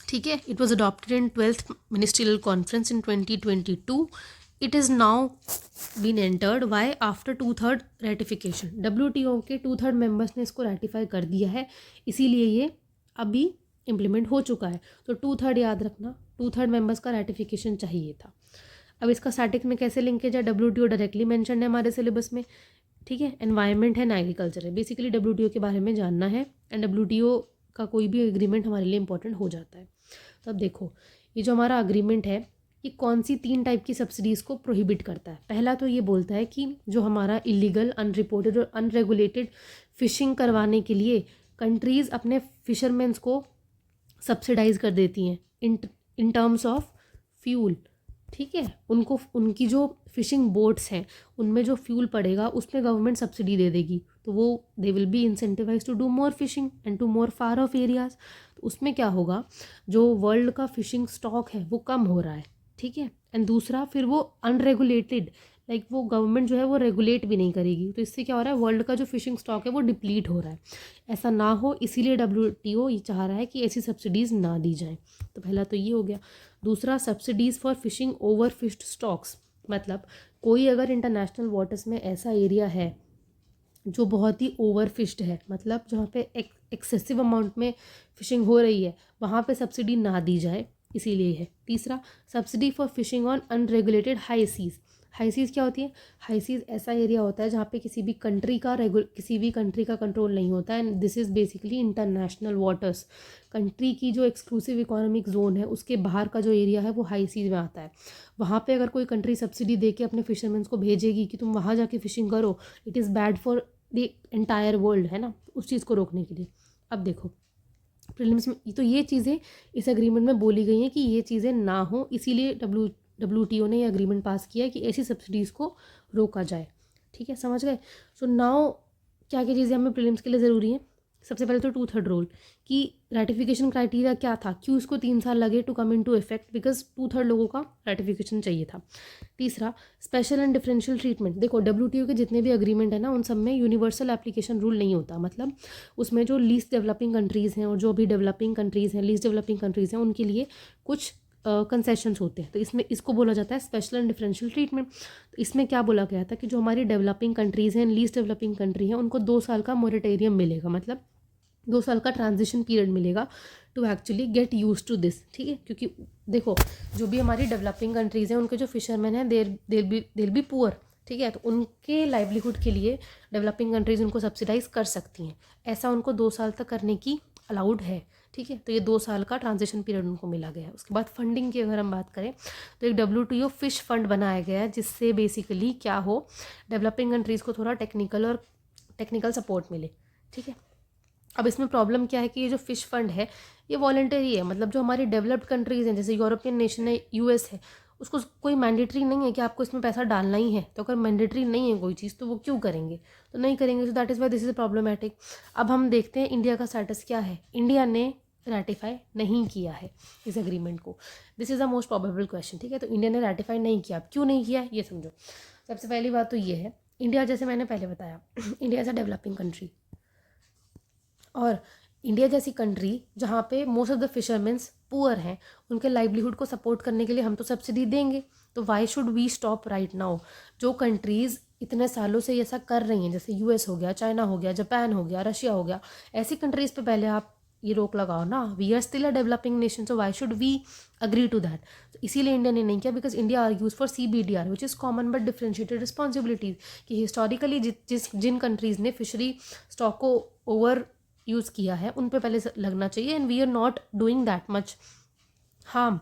ठीक है। It was adopted in 12th ministerial conference in 2022। It is now been entered by after 2/3 ratification. WTO के 2/3 मेंबर्स ने इसको रेटिफाई कर दिया है, इसीलिए ये अभी इम्प्लीमेंट हो चुका है। तो 2/3 याद रखना, 2/3 मेंबर्स का रेटिफिकेशन चाहिए था। अब इसका स्टैटिक में कैसे लिंकेज है, WTO डायरेक्टली मेंशन है हमारे सिलेबस में, ठीक है। एनवायरनमेंट है ना एग्रीकल्चर है, बेसिकली WTO के बारे में जानना है, एंड WTO का कोई भी एग्रीमेंट हमारे लिए इंपॉर्टेंट हो जाता है। तो अब देखो, ये जो हमारा अग्रीमेंट है ये कौन सी 3 टाइप की सब्सिडीज़ को प्रोहिबिट करता है। पहला तो ये बोलता है कि जो हमारा इलीगल, अनरिपोर्टेड और अनरेगुलेटेड फिशिंग करवाने के लिए कंट्रीज़ अपने फिशरमैन्स को सब्सिडाइज कर देती हैं इन टर्म्स ऑफ फ्यूल, ठीक है। उनको उनकी जो फिशिंग बोट्स हैं उनमें जो फ्यूल पड़ेगा उसमें गवर्नमेंट सब्सिडी दे देगी, तो वो they will be incentivise to do more fishing and to more far off areas. तो उसमें क्या होगा, जो वर्ल्ड का फिशिंग स्टॉक है वो कम हो रहा है, ठीक है। एंड दूसरा फिर वो अनरेगुलेटेड, लाइक वो गवर्नमेंट जो है वो रेगुलेट भी नहीं करेगी, तो इससे क्या हो रहा है, वर्ल्ड का जो फिशिंग स्टॉक है वो डिप्लीट हो रहा है। ऐसा ना हो इसीलिए WTO ये चाह रहा है कि ऐसी सब्सिडीज़ ना दी जाएं। तो पहला तो ये हो गया। दूसरा, subsidies for fishing over fished stocks, मतलब कोई अगर इंटरनेशनल वाटर्स में ऐसा एरिया है जो बहुत ही ओवर फिश्ड है, मतलब जहाँ पे एक्सेसिव अमाउंट में फिशिंग हो रही है, वहाँ पे सब्सिडी ना दी जाए, इसीलिए है। तीसरा, subsidy for fishing on unregulated high seas. High seas क्या होती है, हाई सीज़ ऐसा एरिया होता है जहाँ पे किसी भी कंट्री का कंट्रोल नहीं होता है, and this is basically international waters. Country की जो एक्सक्लूसिव इकोनॉमिक जोन है उसके बाहर का जो एरिया है वो हाई सीज़ में आता है। वहाँ पे अगर कोई कंट्री सब्सिडी दे के अपने फिशरमैन्स को भेजेगी कि तुम वहाँ जाके फिशिंग करो, it is bad for the entire world, है ना, उस चीज़ को रोकने के लिए। अब देखो प्रीलिम्स में तो ये चीज़ें इस एग्रीमेंट में बोली गई हैं कि ये चीज़ें ना हो, इसीलिए WTO ने ये एग्रीमेंट पास किया है कि ऐसी सब्सिडीज़ को रोका जाए, ठीक है, समझ गए। सो नाउ क्या क्या चीज़ें हमें प्रीलिम्स के लिए ज़रूरी हैं। सबसे पहले तो 2/3 रूल की रेटिफिकेशन क्राइटेरिया क्या था, क्यों इसको 3 साल लगे to come in to effect, because 2/3 लोगों का रेटिफिकेशन चाहिए था। तीसरा, स्पेशल एंड डिफरेंशियल ट्रीटमेंट। देखो WTO के जितने भी अग्रीमेंट है ना उन सब में यूनिवर्सल एप्लीकेशन रूल नहीं होता, मतलब उसमें जो लीस्ट डेवलपिंग कंट्रीज़ हैं और जो भी डेवलपिंग कंट्रीज़ हैं, लीस्ट डेवलपिंग कंट्रीज़ हैं, उनके लिए कुछ कंसेशंस होते हैं। तो इसमें इसको बोला जाता है स्पेशल एंड डिफरेंशियल ट्रीटमेंट। तो इसमें क्या बोला गया था कि जो हमारी डेवलपिंग कंट्रीज़ हैं, लीस्ट डेवलपिंग कंट्री हैं, उनको 2 साल का मोरेटोरियम मिलेगा, मतलब 2 साल का ट्रांजिशन पीरियड मिलेगा to actually get use to this, ठीक है। क्योंकि देखो जो भी हमारी डेवलपिंग कंट्रीज़ हैं उनके जो फिशरमैन हैं देर बी पुअर, ठीक है। तो उनके लाइवलीहुड के लिए डेवलपिंग कंट्रीज़ उनको सब्सिडाइज कर सकती हैं, ऐसा उनको 2 साल तक करने की अलाउड है, ठीक है। तो ये 2 साल का ट्रांजिशन पीरियड उनको मिला गया है। उसके बाद फंडिंग की अगर हम बात करें तो एक WTO फिश फंड बनाया गया है, जिससे बेसिकली क्या हो, डेवलपिंग कंट्रीज़ को थोड़ा टेक्निकल सपोर्ट मिले, ठीक है। अब इसमें प्रॉब्लम क्या है कि ये जो फिश फंड है ये वॉलंटरी है, मतलब जो हमारी डेवलप्ड कंट्रीज़ हैं जैसे यूरोपियन नेशन है, US है, उसको कोई मैंडेटरी नहीं है कि आपको इसमें पैसा डालना ही है। तो अगर मैंडेटरी नहीं है कोई चीज़ तो वो क्यों करेंगे, तो नहीं करेंगे। So that is why this is problematic. अब हम देखते हैं इंडिया का स्टेटस क्या है। इंडिया ने रेटिफाई नहीं किया है इस एग्रीमेंट को, this is the most probable question, ठीक है। तो इंडिया ने रेटिफाई नहीं किया, अब क्यों नहीं किया ये समझो। सबसे पहली बात तो ये है, इंडिया जैसे मैंने पहले बताया India is a developing country, और इंडिया जैसी कंट्री जहाँ पे most of the fisherman's poor हैं, उनके लाइवलीहुड को सपोर्ट करने के लिए हम तो सब्सिडी देंगे। तो why should we stop right now. जो कंट्रीज़ इतने सालों से ऐसा कर रही हैं जैसे US हो गया, चाइना हो गया, जापान हो गया, रशिया हो गया, ऐसी कंट्रीज़ पे पहले आप ये रोक लगाओ ना। We are still a developing nation, so why should we agree to that. तो इसीलिए इंडिया ने नहीं किया, because India argues for CBDR which is common but differentiated responsibilities, कि हिस्टोरिकली जिन कंट्रीज़ ने फिशरी स्टॉक को ओवर यूज़ किया है उन पे पहले लगना चाहिए, and we are not doing that much harm,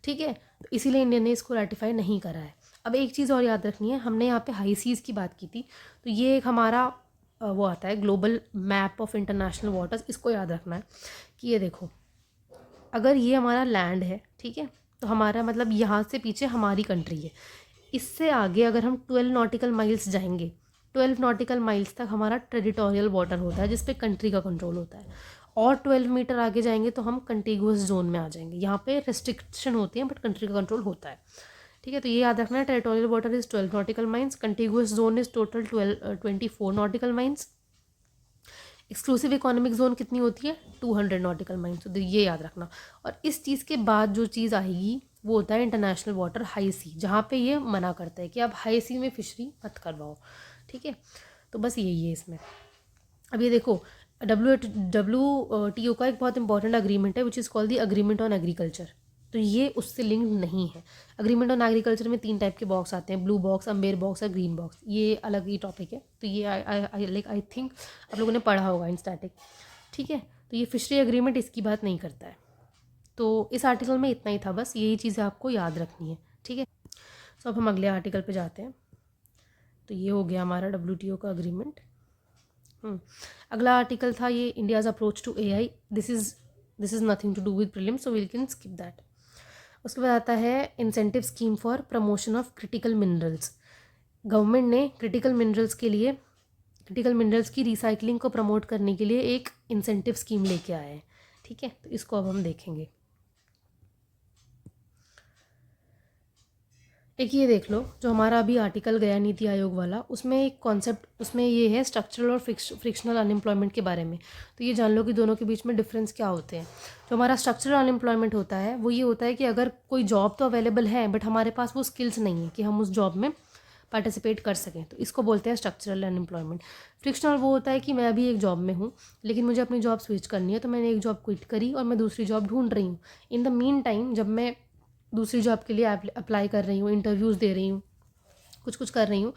ठीक है। तो इसीलिए इंडिया ने इसको रेटिफाई नहीं करा है। अब एक चीज़ और याद रखनी है, हमने यहाँ पे हाई सीज़ की बात की थी, तो ये एक हमारा वो आता है global map of international waters, इसको याद रखना है कि ये देखो अगर ये हमारा लैंड है, ठीक है, तो हमारा मतलब यहाँ से पीछे हमारी कंट्री है, इससे आगे अगर हम 12 नॉटिकल माइल्स जाएंगे, 12 नॉटिकल माइल्स तक हमारा टेरिटोरियल वाटर होता है जिस पे कंट्री का कंट्रोल होता है, और 12 मीटर आगे जाएंगे तो हम कंटिगुअस जोन में आ जाएंगे। यहाँ पे रेस्ट्रिक्शन होती है बट कंट्री का कंट्रोल होता है, ठीक है। तो ये याद रखना है, territorial water is 12 nautical miles, contiguous zone is total 24 nautical miles, exclusive economic zone कितनी होती है 200 नॉटिकल माइल, तो ये याद रखना। और इस चीज़ के बाद जो चीज़ आएगी वो होता है इंटरनेशनल वाटर हाई सी, जहाँ पे ये मना करता है कि आप हाई सी में फिशरी मत करवाओ, ठीक है। तो बस यही है इसमें। अब ये देखो WTO का एक बहुत इंपॉर्टेंट अग्रीमेंट है which is called the agreement on agriculture, तो ये उससे लिंक नहीं है। अग्रीमेंट ऑन एग्रीकल्चर में 3 टाइप के बॉक्स आते हैं, ब्लू बॉक्स, अम्बेर बॉक्स और ग्रीन बॉक्स, ये अलग ही टॉपिक है। तो ये आई थिंक आप लोगों ने पढ़ा होगा इन स्टैटिक, ठीक है। तो ये फिशरी एग्रीमेंट इसकी बात नहीं करता है। तो इस आर्टिकल में इतना ही था, बस यही चीज़ें आपको याद रखनी है, ठीक है। सो अब हम अगले आर्टिकल पे जाते हैं। तो ये हो गया हमारा WTO का अग्रीमेंट। अगला आर्टिकल था ये India's approach to AI। This is nothing to do with prelims, so we can skip that. उसके बाद आता है incentive scheme for promotion of critical minerals. Government ने क्रिटिकल मिनरल्स की रिसाइकलिंग को प्रमोट करने के लिए एक इंसेंटिव स्कीम लेके आया है, ठीक है। तो इसको अब हम देखेंगे। एक ये देख लो, जो हमारा अभी आर्टिकल गया नीति आयोग वाला, उसमें एक कॉन्सेप्ट उसमें ये है स्ट्रक्चरल और फ्रिक्शनल अनएम्प्लॉयमेंट के बारे में। तो ये जान लो कि दोनों के बीच में डिफरेंस क्या होते हैं। जो हमारा स्ट्रक्चरल अनएम्प्लॉयमेंट होता है वो ये होता है कि अगर कोई जॉब तो अवेलेबल है बट हमारे पास वो स्किल्स नहीं है कि हम उस जॉब में पार्टिसिपेट कर सकें, तो इसको बोलते हैं स्ट्रक्चरल अनएम्प्लॉयमेंट। फ्रिक्शनल वो होता है कि मैं अभी एक जॉब में हूँ लेकिन मुझे अपनी जॉब स्विच करनी है, तो मैंने एक जॉब क्विट करी और मैं दूसरी जॉब ढूंढ रही हूँ। इन द मीन टाइम जब मैं दूसरी जॉब के लिए अप्लाई कर रही हूँ, इंटरव्यूज़ दे रही हूँ, कुछ कर रही हूँ,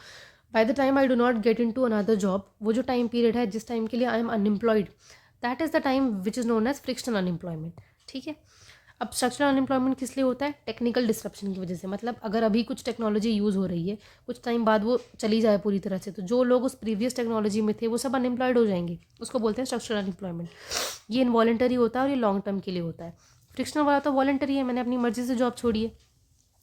by the time I do not get into another job, वो जो टाइम पीरियड है जिस टाइम के लिए I am unemployed, that is the time which is known as frictional unemployment, ठीक है। अब स्ट्रक्चरल अनएम्प्लॉयमेंट किस लिए होता है? टेक्निकल डिस्रप्शन की वजह से। मतलब अगर अभी कुछ टेक्नोलॉजी यूज़ हो रही है, कुछ टाइम बाद वो चली जाए पूरी तरह से, तो जो लोग उस प्रीवियस टेक्नोलॉजी में थे वो सब अनएम्प्लॉयड हो जाएंगे, उसको बोलते हैं स्ट्रक्चरल अनएम्प्लॉयमेंट। ये इनवॉलेंटरी होता है और ये लॉन्ग टर्म के लिए होता है। फ्रिक्शनल वाला तो वॉलेंटरी है, मैंने अपनी मर्जी से जॉब छोड़ी है।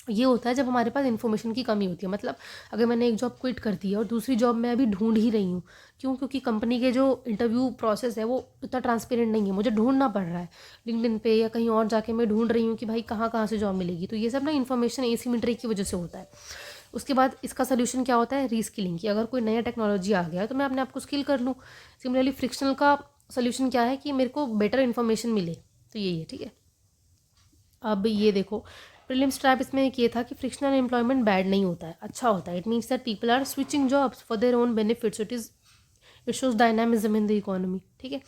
ये होता है जब हमारे पास इन्फॉर्मेशन की कमी होती है। मतलब अगर मैंने एक जॉब क्विट कर दी है और दूसरी जॉब मैं अभी ढूंढ ही रही हूँ, क्यों? क्योंकि कंपनी के जो इंटरव्यू प्रोसेस है वो इतना ट्रांसपेरेंट नहीं है, मुझे ढूंढना पड़ रहा है लिंक्डइन पे या कहीं और जाके मैं ढूंढ रही हूँ कि भाई कहाँ कहाँ से जॉब मिलेगी। तो ये सब ना इन्फॉर्मेशन एसिमेट्री की वजह से होता है। उसके बाद इसका सोल्यूशन क्या होता है? रीस्किलिंग, की अगर कोई नया टेक्नोलॉजी आ गया है तो मैं अपने आप को स्किल कर लूँ। सिमिलरली फ्रिक्शनल का सोल्यूशन क्या है? कि मेरे को बेटर इन्फॉर्मेशन मिले, तो यही है, ठीक है। अब ये देखो प्रीलिम्स ट्रैप इसमें एक ये था कि फ्रिक्शनल एम्प्लॉयमेंट बैड नहीं होता है, अच्छा होता है। It means that people are switching jobs for their own benefits, it shows dynamism in the economy, ठीक है।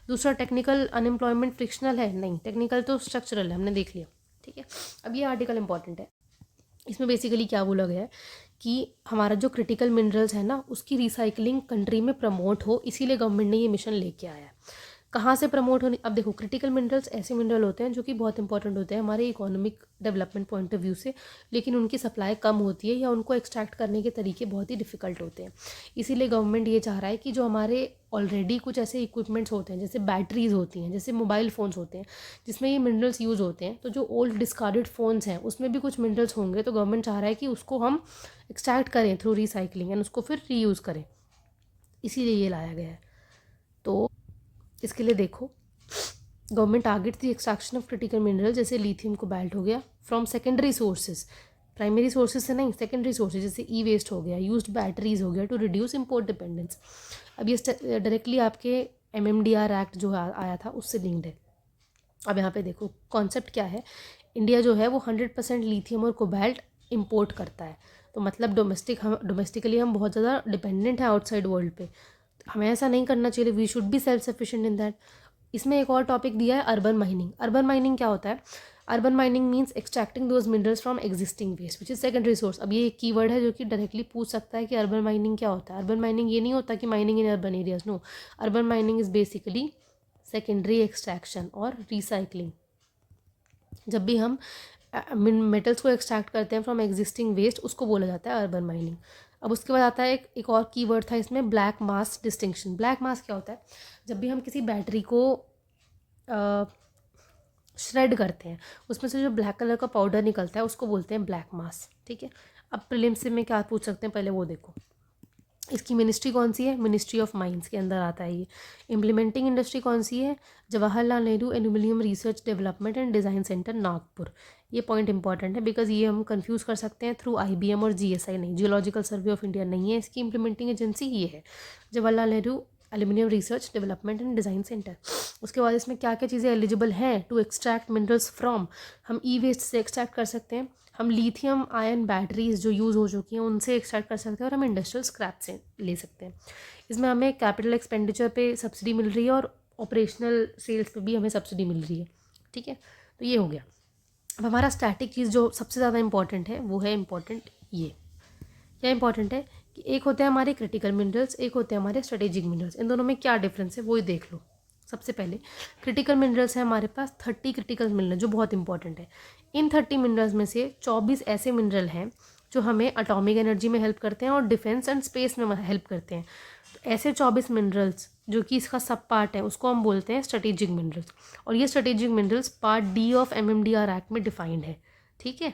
दूसरा टेक्निकल अनएम्प्लॉयमेंट फ्रिक्शनल है नहीं, टेक्निकल तो स्ट्रक्चरल है, हमने देख लिया, ठीक है। अब ये आर्टिकल इंपॉर्टेंट है। इसमें बेसिकली क्या बोला गया है कि हमारा जो क्रिटिकल मिनरल्स है ना उसकी रिसाइकलिंग कंट्री में प्रमोट हो, इसीलिए गवर्नमेंट ने ये मिशन लेके आया है। कहाँ से प्रमोट होने? अब देखो क्रिटिकल मिनरल्स ऐसे मिनरल होते हैं जो कि बहुत इंपॉर्टेंट होते हैं हमारे economic development point of view से, लेकिन उनकी सप्लाई कम होती है या उनको एक्सट्रैक्ट करने के तरीके बहुत ही डिफिकल्ट होते हैं। इसीलिए गवर्नमेंट ये चाह रहा है कि जो हमारे ऑलरेडी कुछ ऐसे इक्विपमेंट्स होते हैं, जैसे बैटरीज होती हैं, जैसे मोबाइल फ़ोन्स होते हैं जिसमें ये मिनरल्स यूज़ होते हैं, तो जो ओल्ड डिस्कार्डेड फ़ोन्स हैं उसमें भी कुछ मिनरल्स होंगे, तो गवर्नमेंट चाह रहा है कि उसको हम एक्सट्रैक्ट करें थ्रू रिसाइकलिंग एंड उसको फिर रीयूज़ करें, इसीलिए ये लाया गया है। तो इसके लिए देखो government target the extraction of critical mineral, जैसे लिथियम कोबाल्ट हो गया, from secondary sources, primary sources से नहीं, सेकेंडरी सोर्सेज जैसे ई वेस्ट हो गया, यूज्ड बैटरीज हो गया, टू रिड्यूस इम्पोर्ट डिपेंडेंस। अब ये डायरेक्टली आपके MMDR एक्ट जो आया था उससे लिंक्ड है। अब यहाँ पे देखो कॉन्सेप्ट क्या है। इंडिया जो है वो 100% लिथियम और कोबाल्ट इम्पोर्ट करता है, तो मतलब डोमेस्टिकली हम बहुत ज़्यादा डिपेंडेंट है आउटसाइड वर्ल्ड पे। हमें ऐसा नहीं करना चाहिए, we should be self sufficient in that. इसमें एक और टॉपिक दिया है अर्बन माइनिंग। अर्बन माइनिंग क्या होता है? Urban mining means extracting those minerals from existing waste which is secondary source. अब ये एक कीवर्ड है जो कि डायरेक्टली पूछ सकता है कि अर्बन माइनिंग क्या होता है। अर्बन माइनिंग ये नहीं होता कि mining in urban areas, no. Urban mining is basically secondary extraction और रिसाइकलिंग। जब भी हम मेटल्स को एक्सट्रैक्ट करते हैं फ्रॉम एग्जिस्टिंग वेस्ट, उसको बोला जाता है अर्बन माइनिंग। अब उसके बाद आता है एक और कीवर्ड था इसमें, ब्लैक मास डिस्टिंक्शन। ब्लैक मास क्या होता है? जब भी हम किसी बैटरी को श्रेड करते हैं उसमें से जो ब्लैक कलर का पाउडर निकलता है उसको बोलते हैं ब्लैक मास, ठीक है। अब प्रीलिम्स से में क्या पूछ सकते हैं पहले वो देखो। इसकी मिनिस्ट्री कौन सी है? मिनिस्ट्री ऑफ माइंस के अंदर आता है ये। इम्प्लीमेंटिंग इंडस्ट्री कौन सी है? Jawaharlal Nehru aluminium research development and design centre Nagpur. ये पॉइंट इंपॉर्टेंट है बिकॉज ये हम कंफ्यूज कर सकते हैं थ्रू IBM और GSI नहीं, जियोलॉजिकल सर्वे ऑफ इंडिया नहीं है इसकी इम्प्लीमेंटिंग एजेंसी, ये है Jawaharlal Nehru aluminium research development and design centre. उसके बाद इसमें क्या क्या चीज़ें एलिजिबल हैं टू एक्सट्रैक्ट मिनरल्स फ्रॉम, हम ई वेस्ट से एक्सट्रैक्ट कर सकते हैं, हम लिथियम आयन बैटरीज जो यूज़ हो चुकी हैं उनसे एक्सट्रैक्ट कर सकते हैं, और हम इंडस्ट्रियल स्क्रैप से ले सकते हैं। इसमें हमें कैपिटल एक्सपेंडिचर पे सब्सिडी मिल रही है और ऑपरेशनल सेल्स पे भी हमें सब्सिडी मिल रही है। ठीक है, तो ये हो गया। अब हमारा स्टैटिक चीज़ जो सबसे ज़्यादा इंपॉर्टेंट है वो है इंपॉर्टेंट ये क्या इंपॉर्टेंट है कि एक होते हैं हमारे क्रिटिकल मिनरल्स, एक होते हैं हमारे स्ट्रेटेजिक मिनरल्स। इन दोनों में क्या डिफरेंस है वो ही देख लो। सबसे पहले क्रिटिकल मिनरल्स है हमारे पास 30 क्रिटिकल मिनरल जो बहुत इंपॉर्टेंट है। इन 30 मिनरल्स में से 24 ऐसे मिनरल हैं जो हमें अटोमिक एनर्जी में हेल्प करते हैं और डिफेंस एंड स्पेस में हेल्प करते हैं। तो ऐसे 24 मिनरल्स जो कि इसका सब पार्ट है उसको हम बोलते हैं स्ट्रेटेजिक मिनरल्स, और ये strategic minerals part D of MMDR act में डिफाइंड है। ठीक है,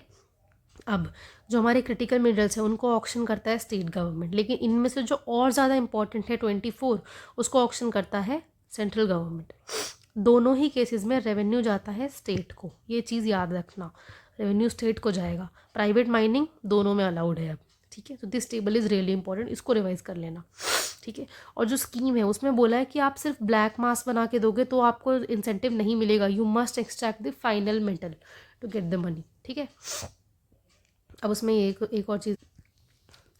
अब जो हमारे क्रिटिकल मिनरल्स हैं उनको ऑक्शन करता है स्टेट गवर्नमेंट, लेकिन इनमें से जो और ज़्यादा इंपॉर्टेंट है 24 उसको ऑक्शन करता है सेंट्रल गवर्नमेंट। दोनों ही केसेस में रेवेन्यू जाता है स्टेट को, ये चीज़ याद रखना, रेवेन्यू स्टेट को जाएगा। प्राइवेट माइनिंग दोनों में अलाउड है अब। ठीक है, तो this table is really important, इसको रिवाइज कर लेना। ठीक है, और जो स्कीम है उसमें बोला है कि आप सिर्फ ब्लैक मास बना के दोगे तो आपको इंसेंटिव नहीं मिलेगा, you must extract the final metal to get the money. ठीक है, अब उसमें एक और चीज़,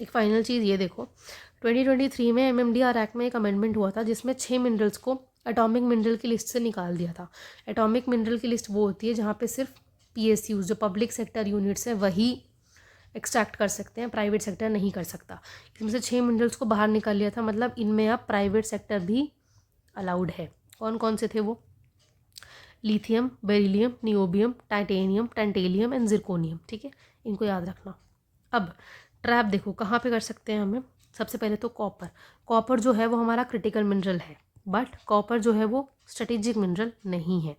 एक फाइनल चीज़ ये देखो, 2023 में MMDR एक्ट में एक अमेंडमेंट हुआ था जिसमें 6 मिनरल्स को एटॉमिक मिनरल की लिस्ट से निकाल दिया था। एटॉमिक मिनरल की लिस्ट वो होती है जहाँ पे सिर्फ PSUs जो पब्लिक सेक्टर यूनिट्स हैं वही एक्सट्रैक्ट कर सकते हैं, प्राइवेट सेक्टर नहीं कर सकता। इसमें से 6 मिनरल्स को बाहर निकाल लिया था, मतलब इनमें अब प्राइवेट सेक्टर भी अलाउड है। कौन कौन से थे वो? Lithium, beryllium, niobium, titanium, tantalum and zirconium. ठीक है, इनको याद रखना। अब ट्रैप देखो कहाँ पे कर सकते हैं हमें। सबसे पहले तो कॉपर, कॉपर जो है वो हमारा क्रिटिकल मिनरल है, बट कॉपर जो है वो स्ट्रेटेजिक मिनरल नहीं है,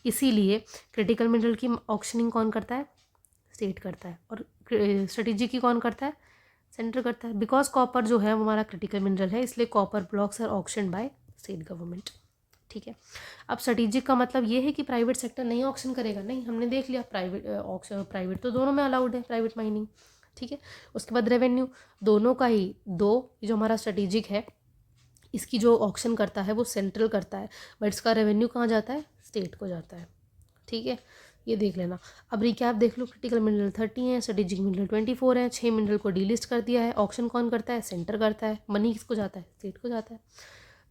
इसीलिए क्रिटिकल मिनरल की ऑक्शनिंग कौन करता है? स्टेट करता है, और स्ट्रेटेजिक की कौन करता है? सेंटर करता है। बिकॉज कॉपर जो है वो हमारा क्रिटिकल मिनरल है, इसलिए copper blocks are auction by state government. ठीक है, अब स्ट्रेटेजिक का मतलब ये है कि प्राइवेट सेक्टर नहीं ऑक्शन करेगा, नहीं, हमने देख लिया प्राइवेट ऑक्शन प्राइवेट तो दोनों में अलाउड है, प्राइवेट माइनिंग। ठीक है, उसके बाद रेवेन्यू दोनों का ही दो, जो हमारा स्ट्रेटेजिक है इसकी जो ऑक्शन करता है वो सेंट्रल करता है, बट इसका रेवेन्यू कहाँ जाता है? स्टेट को जाता है। ठीक है, ये देख लेना। अब रिकैप देख लो, क्रिटिकल मिनरल 30 है, स्ट्रेटेजिक मिनरल 24 है, 6 मिनरल को डीलिस्ट कर दिया है, ऑक्शन कौन करता है? सेंटर करता है, मनी किसको जाता है? स्टेट को जाता है।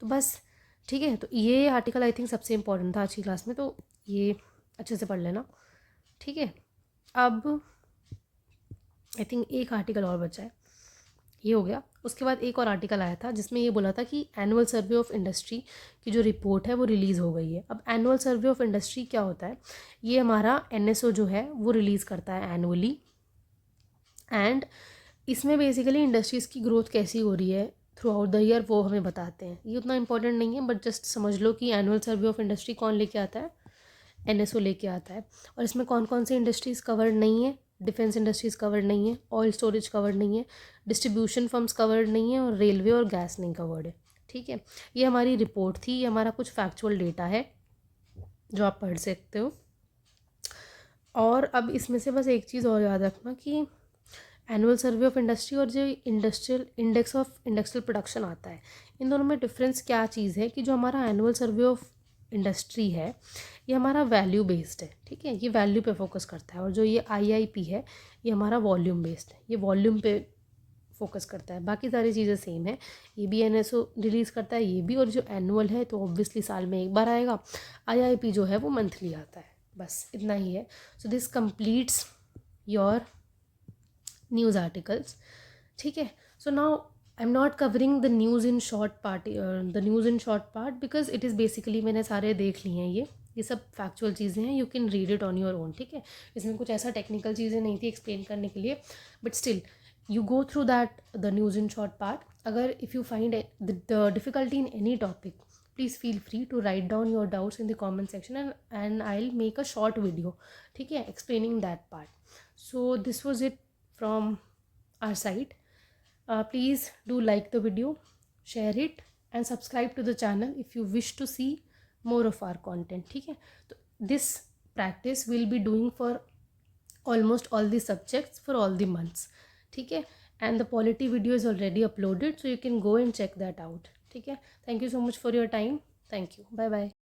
तो बस ठीक है, तो ये आर्टिकल आई थिंक सबसे इंपॉर्टेंट था आज की क्लास में, तो ये अच्छे से पढ़ लेना। ठीक है, अब आई थिंक एक आर्टिकल और बचा है, ये हो गया। उसके बाद एक और आर्टिकल आया था जिसमें ये बोला था कि एनुअल सर्वे ऑफ इंडस्ट्री की जो रिपोर्ट है वो रिलीज़ हो गई है। अब एनुअल सर्वे ऑफ इंडस्ट्री क्या होता है? ये हमारा NSO जो है वो रिलीज़ करता है एनुअली, एंड इसमें बेसिकली इंडस्ट्रीज़ की ग्रोथ कैसी हो रही है थ्रू आउट द ईयर वो हमें बताते हैं। ये उतना इंपॉर्टेंट नहीं है, बट जस्ट समझ लो कि एनुअल सर्वे ऑफ इंडस्ट्री कौन लेके आता है? NSO लेके आता है। और इसमें कौन कौन सी इंडस्ट्रीज़ कवर्ड नहीं है? डिफेंस इंडस्ट्रीज़ कवर्ड नहीं है, ऑयल स्टोरेज कवर्ड नहीं है, डिस्ट्रीब्यूशन फर्म्स कवर्ड नहीं है, और रेलवे और गैस नहीं कवर्ड है। ठीक है, ये हमारी रिपोर्ट थी, ये हमारा कुछ फैक्चुअल डेटा है जो आप पढ़ सकते हो। और अब इसमें से बस एक चीज़ और याद रखना कि एनुअल सर्वे ऑफ इंडस्ट्री और जो industrial index of industrial production आता है, इन दोनों में डिफरेंस क्या चीज़ है कि जो हमारा एनुअल सर्वे ऑफ इंडस्ट्री है ये हमारा वैल्यू बेस्ड है। ठीक है, ये वैल्यू पे फोकस करता है, और जो ये IIP है ये हमारा वॉल्यूम बेस्ड है, ये वॉल्यूम पे फोकस करता है। बाकी सारी चीज़ें सेम है, ये भी NSO रिलीज़ करता है, ये भी, और जो एनुअल है तो ऑब्वियसली साल में एक बार आएगा, IIP जो है वो मंथली आता है। बस इतना ही है। So this completes your news articles. ठीक है, so now I am not covering the news in short part, the news in short part because it is basically मैंने सारे देख लिए हैं, ये सब फैक्चुअल चीज़ें हैं, you can read it on your own. ठीक है, इसमें कुछ ऐसा टेक्निकल चीज़ें नहीं थी एक्सप्लेन करने के लिए, but still you go through that the news in short part. अगर if you find the difficulty in any topic, please feel free to write down your doubts in the comment section, and I'll make a short video, ठीक है, explaining that part. So this was it from our side. Please do like the video, share it and subscribe to the channel if you wish to see more of our content. ठीक है, तो this practice we'll be doing for almost all the subjects for all the months. ठीक है, and the polity video is already uploaded, so you can go and check that out. ठीक है, thank you so much for your time, thank you, bye bye.